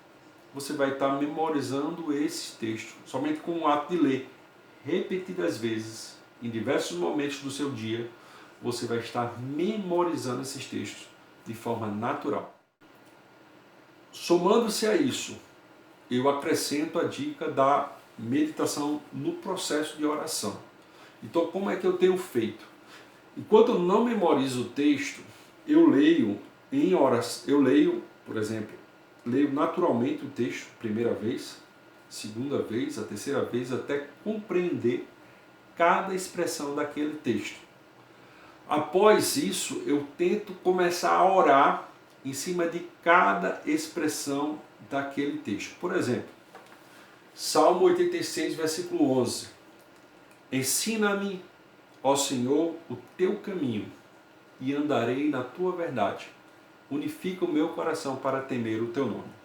você vai estar memorizando esse texto. Somente com o ato de ler, repetidas vezes, em diversos momentos do seu dia, você vai estar memorizando esses textos de forma natural. Somando-se a isso, eu acrescento a dica da meditação no processo de oração. Então, como é que eu tenho feito? Enquanto eu não memorizo o texto, eu leio em horas, por exemplo, leio naturalmente o texto, primeira vez, segunda vez, a terceira vez, até compreender cada expressão daquele texto. Após isso, eu tento começar a orar em cima de cada expressão daquele texto. Por exemplo, Salmo 86, versículo 11. Ensina-me, ó Senhor, o teu caminho, e andarei na tua verdade. Unifica o meu coração para temer o teu nome.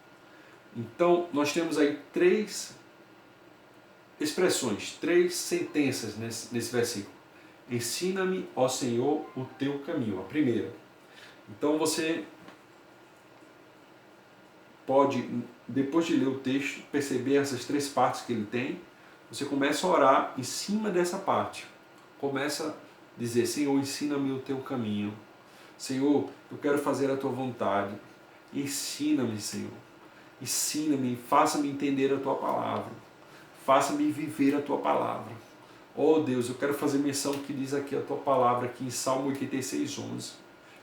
Então, nós temos aí 3 expressões, 3 sentenças nesse versículo. Ensina-me, ó Senhor, o teu caminho. A primeira. Então você pode, depois de ler o texto, perceber essas 3 partes que ele tem. Você começa a orar em cima dessa parte. Começa a dizer, Senhor, ensina-me o teu caminho. Senhor, eu quero fazer a tua vontade. Ensina-me, Senhor. Ensina-me, faça-me entender a tua palavra. Faça-me viver a tua palavra. Oh Deus, eu quero fazer menção que diz aqui a tua palavra, aqui em Salmo 86, 11.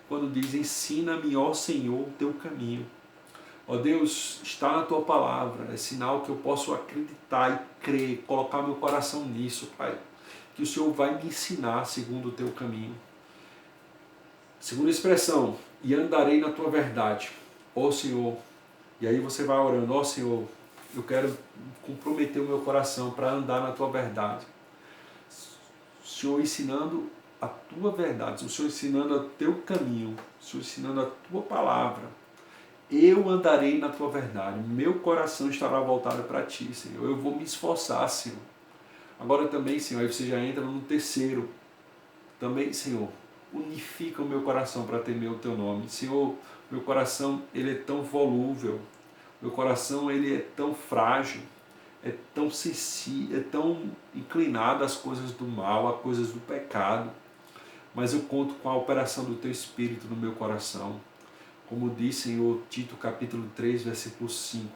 Quando diz, ensina-me, ó Senhor, o teu caminho. Ó Deus, está na tua palavra, é sinal que eu posso acreditar e crer, colocar meu coração nisso, Pai. Que o Senhor vai me ensinar segundo o teu caminho. Segunda expressão, e andarei na tua verdade, ó Senhor. E aí você vai orando, ó Senhor, eu quero comprometer o meu coração para andar na tua verdade. O Senhor ensinando a tua verdade, o Senhor ensinando o teu caminho, o Senhor ensinando a tua palavra. Eu andarei na tua verdade, meu coração estará voltado para ti, Senhor. Eu vou me esforçar, Senhor. Agora também, Senhor, aí você já entra no terceiro. Também, Senhor, unifica o meu coração para temer o teu nome. Senhor, meu coração ele é tão volúvel, meu coração ele é tão frágil, é tão sensível, é tão inclinado às coisas do mal, às coisas do pecado. Mas eu conto com a operação do teu Espírito no meu coração. Como diz, Senhor, Tito capítulo 3, versículo 5.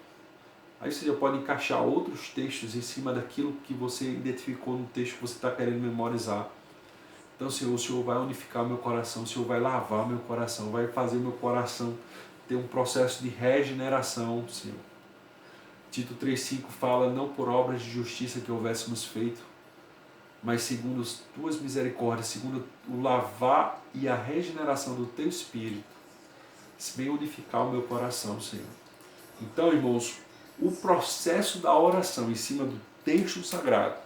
Aí você já pode encaixar outros textos em cima daquilo que você identificou no texto que você está querendo memorizar. Então, Senhor, o Senhor vai unificar o meu coração, o Senhor vai lavar o meu coração, vai fazer o meu coração ter um processo de regeneração, Senhor. Tito 3,5 fala, não por obras de justiça que houvéssemos feito, mas segundo as tuas misericórdias, segundo o lavar e a regeneração do teu Espírito, vem unificar o meu coração, Senhor. Então, irmãos, o processo da oração em cima do texto sagrado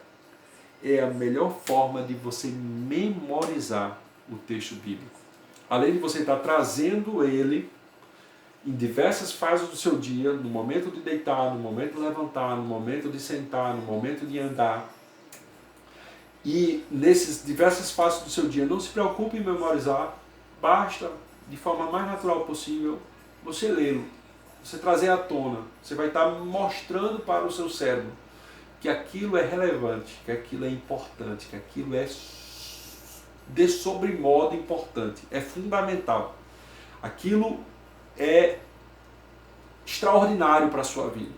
é a melhor forma de você memorizar o texto bíblico. Além de você estar trazendo ele em diversas fases do seu dia, no momento de deitar, no momento de levantar, no momento de sentar, no momento de andar. E nessas diversas fases do seu dia, não se preocupe em memorizar, basta, de forma mais natural possível, você lê-lo, você trazer à tona. Você vai estar mostrando para o seu cérebro que aquilo é relevante, que aquilo é importante, que aquilo é de sobremodo importante, é fundamental. Aquilo é extraordinário para a sua vida.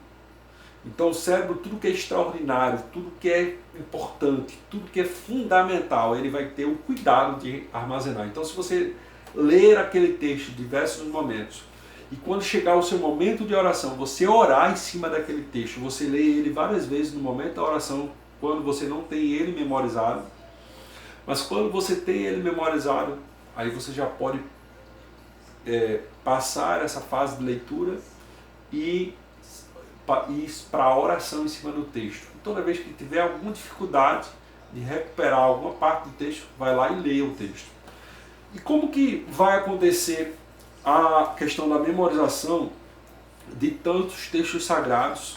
Então o cérebro, tudo que é extraordinário, tudo que é importante, tudo que é fundamental, ele vai ter o cuidado de armazenar. Então se você ler aquele texto em diversos momentos, e quando chegar o seu momento de oração, você orar em cima daquele texto, você lê ele várias vezes no momento da oração, quando você não tem ele memorizado, mas quando você tem ele memorizado, aí você já pode passar essa fase de leitura e para a oração em cima do texto. Toda vez que tiver alguma dificuldade de recuperar alguma parte do texto, vai lá e lê o texto. E como que vai acontecer a questão da memorização de tantos textos sagrados?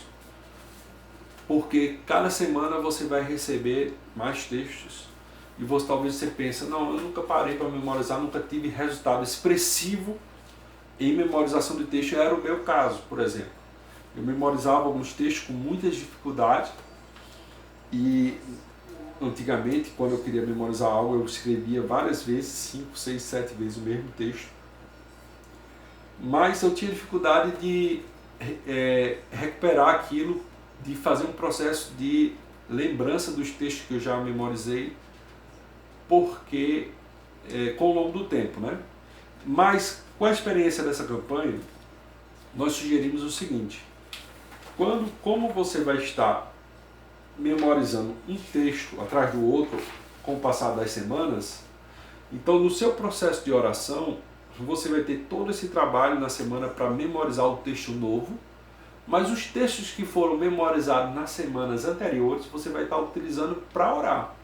Porque cada semana você vai receber mais textos e talvez você pense, não, eu nunca parei para memorizar, nunca tive resultado expressivo em memorização de texto. Era o meu caso, por exemplo. Eu memorizava alguns textos com muitas dificuldades e antigamente, quando eu queria memorizar algo, eu escrevia várias vezes, 5, 6, 7 vezes o mesmo texto. Mas eu tinha dificuldade de recuperar aquilo, de fazer um processo de lembrança dos textos que eu já memorizei, porque com o longo do tempo, né? Mas com a experiência dessa campanha, nós sugerimos o seguinte: como você vai estar memorizando um texto atrás do outro com o passar das semanas, então no seu processo de oração, você vai ter todo esse trabalho na semana para memorizar o texto novo, mas os textos que foram memorizados nas semanas anteriores, você vai estar utilizando para orar.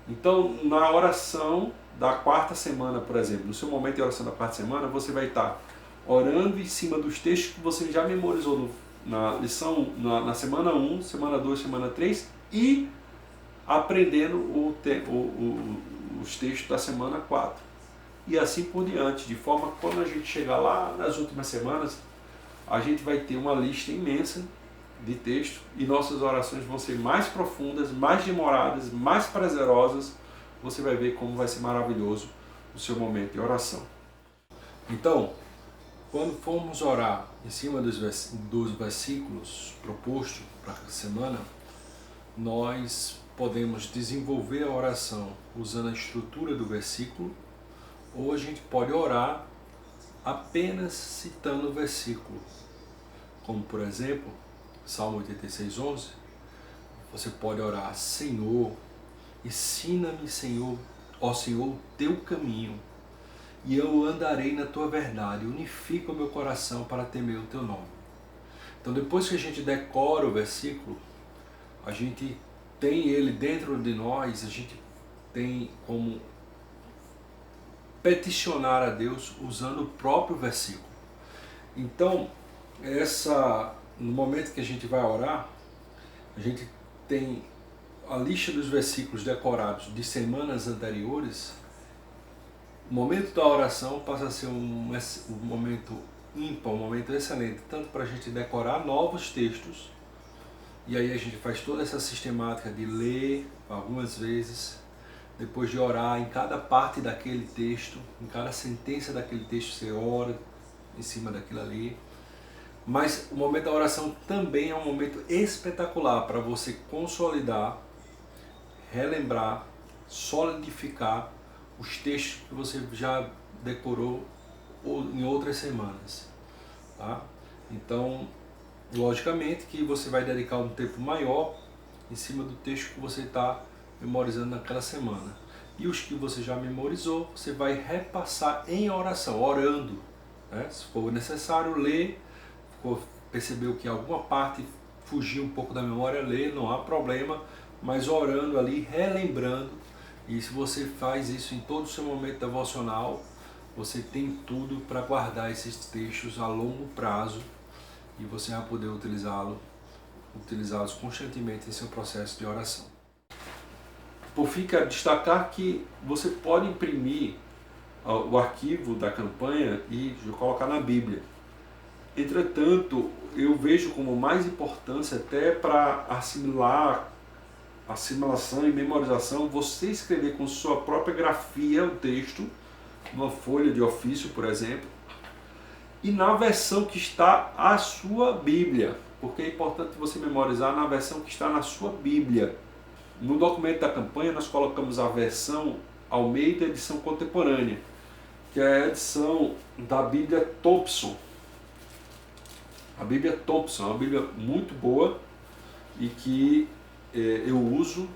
Então, na oração da quarta semana, por exemplo, no seu momento de oração da quarta semana, você vai estar orando em cima dos textos que você já memorizou na lição, na semana 1, semana 2, semana 3 e aprendendo os textos da semana 4. E assim por diante, de forma que quando a gente chegar lá nas últimas semanas, a gente vai ter uma lista imensa de texto e nossas orações vão ser mais profundas, mais demoradas, mais prazerosas. Você vai ver como vai ser maravilhoso o seu momento de oração. Então, quando formos orar em cima dos versículos propostos para a semana, nós podemos desenvolver a oração usando a estrutura do versículo, ou a gente pode orar apenas citando o versículo. Como, por exemplo, Salmo 86:11, você pode orar: Senhor, ensina-me, Senhor, ó Senhor, o teu caminho, e eu andarei na tua verdade, unifica o meu coração para temer o teu nome. Então, depois que a gente decora o versículo, a gente tem ele dentro de nós, a gente tem como peticionar a Deus usando o próprio versículo. Então, no momento que a gente vai orar, a gente tem a lista dos versículos decorados de semanas anteriores. O momento da oração passa a ser um momento ímpar, um momento excelente, tanto para a gente decorar novos textos, e aí a gente faz toda essa sistemática de ler algumas vezes, depois de orar em cada parte daquele texto, em cada sentença daquele texto você ora em cima daquilo ali. Mas o momento da oração também é um momento espetacular para você consolidar, relembrar, solidificar os textos que você já decorou em outras semanas, tá? Então, logicamente que você vai dedicar um tempo maior em cima do texto que você está memorizando naquela semana. E os que você já memorizou, você vai repassar em oração, orando, né? Se for necessário, ler, percebeu que alguma parte fugiu um pouco da memória, ler, não há problema, mas orando ali, relembrando. E se você faz isso em todo o seu momento devocional, você tem tudo para guardar esses textos a longo prazo e você vai poder utilizá-los constantemente em seu processo de oração. Por fim, quero destacar que você pode imprimir o arquivo da campanha e colocar na Bíblia. Entretanto, eu vejo como mais importância até para assimilação e memorização, você escrever com sua própria grafia o texto, numa folha de ofício, por exemplo, e na versão que está a sua Bíblia, porque é importante você memorizar na versão que está na sua Bíblia. No documento da campanha nós colocamos a versão Almeida edição contemporânea, que é a edição da Bíblia Thompson. A Bíblia Thompson é uma Bíblia muito boa e que eu uso,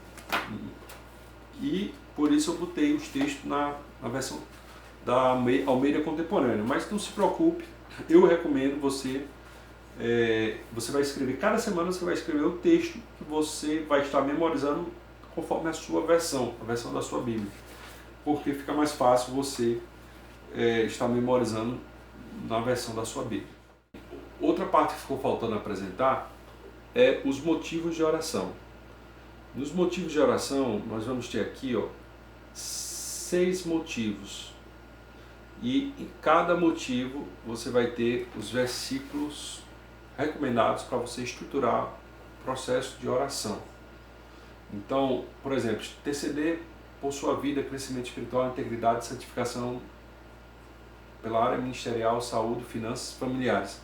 e por isso eu botei os textos na versão da Almeida contemporânea. Mas não se preocupe, eu recomendo você vai escrever, cada semana você vai escrever o texto que você vai estar memorizando conforme a sua versão, a versão da sua Bíblia, porque fica mais fácil você estar memorizando na versão da sua Bíblia. Outra parte que ficou faltando apresentar é os motivos de oração. Nos motivos de oração, nós vamos ter aqui 6 motivos. E em cada motivo você vai ter os versículos recomendados para você estruturar o processo de oração. Então, por exemplo, interceder por sua vida, crescimento espiritual, integridade e santificação pela área ministerial, saúde, finanças, familiares.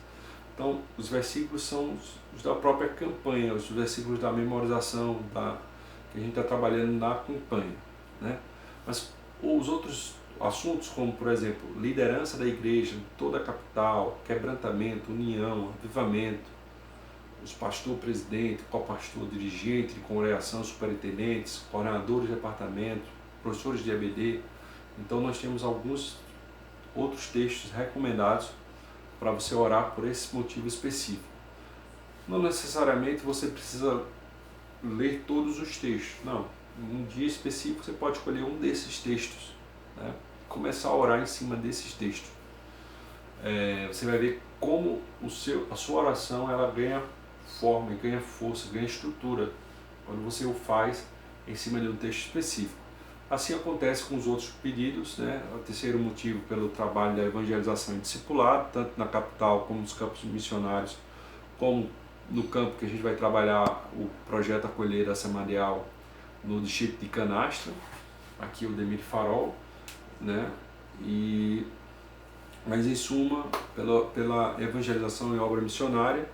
Então, os versículos são os da própria campanha, os versículos da memorização que a gente está trabalhando na campanha, né? Mas os outros assuntos, como por exemplo, liderança da igreja em toda a capital, quebrantamento, união, avivamento, os pastor, presidente, copastor, dirigente de congregação, superintendentes, coordenadores de departamento, professores de EBD. Então nós temos alguns outros textos recomendados para você orar por esse motivo específico. Não necessariamente você precisa ler todos os textos, não. Um dia específico você pode escolher um desses textos, né? Começar a orar em cima desses textos. Você vai ver como a sua oração ela ganha forma, ganha força, ganha estrutura quando você o faz em cima de um texto específico. Assim acontece com os outros pedidos, né? O terceiro motivo pelo trabalho da evangelização e discipulado, tanto na capital como nos campos missionários, como no campo que a gente vai trabalhar o projeto Acolheira Semandial no distrito de Canastra, aqui o Demir Farol, né? Mas em suma, pela evangelização e obra missionária.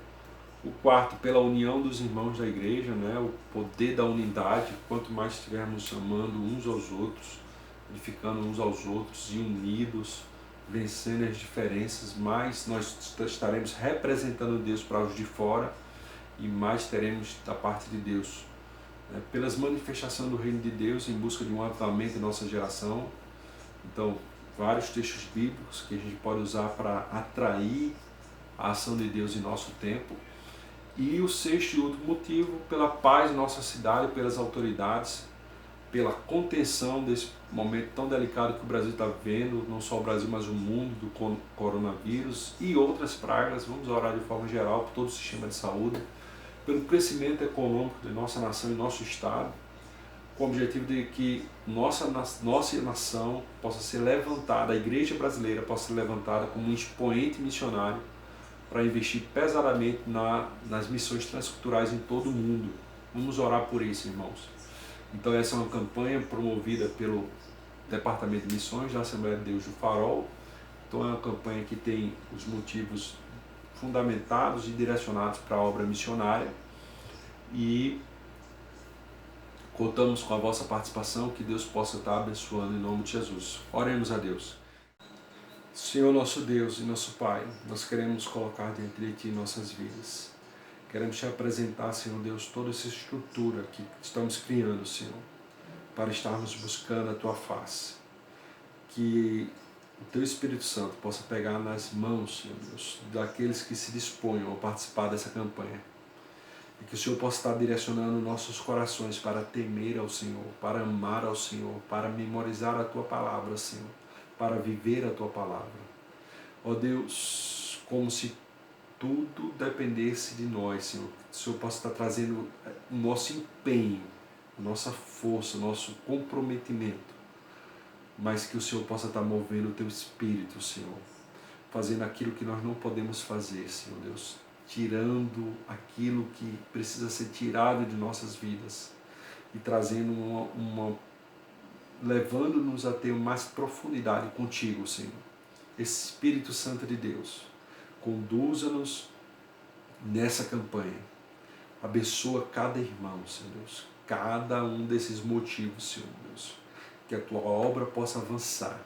O quarto, pela união dos irmãos da igreja, né? O poder da unidade, quanto mais estivermos amando uns aos outros, edificando uns aos outros e unidos, vencendo as diferenças, mais nós estaremos representando Deus para os de fora e mais teremos da parte de Deus, né? Pelas manifestações do reino de Deus em busca de um avivamento em nossa geração. Então, vários textos bíblicos que a gente pode usar para atrair a ação de Deus em nosso tempo. E o sexto e último motivo, pela paz em nossa cidade, pelas autoridades, pela contenção desse momento tão delicado que o Brasil está vivendo, não só o Brasil, mas o mundo, do coronavírus e outras pragas. Vamos orar de forma geral por todo o sistema de saúde, pelo crescimento econômico de nossa nação e nosso estado, com o objetivo de que nossa nação possa ser levantada, a igreja brasileira possa ser levantada como um expoente missionário para investir pesadamente nas missões transculturais em todo o mundo. Vamos orar por isso, irmãos. Então essa é uma campanha promovida pelo Departamento de Missões da Assembleia de Deus do Farol. Então é uma campanha que tem os motivos fundamentados e direcionados para a obra missionária. E contamos com a vossa participação, que Deus possa estar abençoando em nome de Jesus. Oremos a Deus. Senhor nosso Deus e nosso Pai, nós queremos colocar diante de Ti nossas vidas. Queremos Te apresentar, Senhor Deus, toda essa estrutura que estamos criando, Senhor, para estarmos buscando a Tua face. Que o Teu Espírito Santo possa pegar nas mãos, Senhor Deus, daqueles que se disponham a participar dessa campanha. E que o Senhor possa estar direcionando nossos corações para temer ao Senhor, para amar ao Senhor, para memorizar a Tua palavra, Senhor, para viver a Tua palavra. Ó Deus, como se tudo dependesse de nós, Senhor. Que o Senhor possa estar trazendo o nosso empenho, a nossa força, o nosso comprometimento, mas que o Senhor possa estar movendo o Teu Espírito, Senhor, fazendo aquilo que nós não podemos fazer, Senhor Deus, tirando aquilo que precisa ser tirado de nossas vidas e trazendo levando-nos a ter mais profundidade contigo, Senhor. Espírito Santo de Deus, conduza-nos nessa campanha. Abençoa cada irmão, Senhor Deus, cada um desses motivos, Senhor Deus, que a Tua obra possa avançar,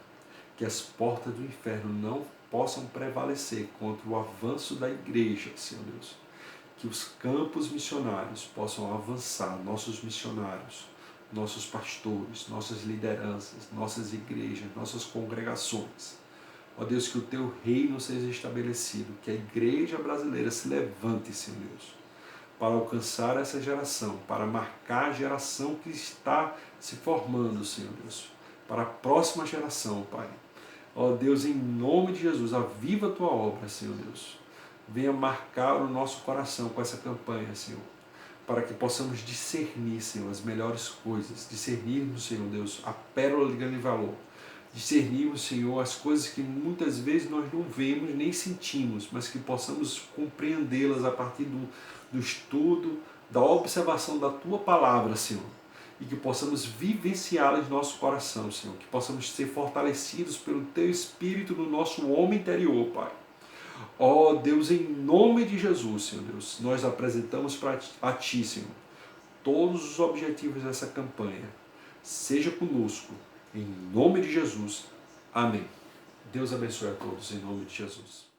que as portas do inferno não possam prevalecer contra o avanço da igreja, Senhor Deus, que os campos missionários possam avançar, nossos missionários, nossos pastores, nossas lideranças, nossas igrejas, nossas congregações. Ó Deus, que o Teu reino seja estabelecido, que a igreja brasileira se levante, Senhor Deus, para alcançar essa geração, para marcar a geração que está se formando, Senhor Deus, para a próxima geração, Pai. Ó Deus, em nome de Jesus, aviva a Tua obra, Senhor Deus. Venha marcar o nosso coração com essa campanha, Senhor, para que possamos discernir, Senhor, as melhores coisas, discernirmos, Senhor Deus, a pérola de grande valor, discernirmos, Senhor, as coisas que muitas vezes nós não vemos nem sentimos, mas que possamos compreendê-las a partir do estudo, da observação da Tua palavra, Senhor, e que possamos vivenciá-las no nosso coração, Senhor, que possamos ser fortalecidos pelo Teu Espírito no nosso homem interior, Pai. Ó Deus, em nome de Jesus, Senhor Deus, nós apresentamos a Ti, Senhor, todos os objetivos dessa campanha. Seja conosco, em nome de Jesus. Amém. Deus abençoe a todos, em nome de Jesus.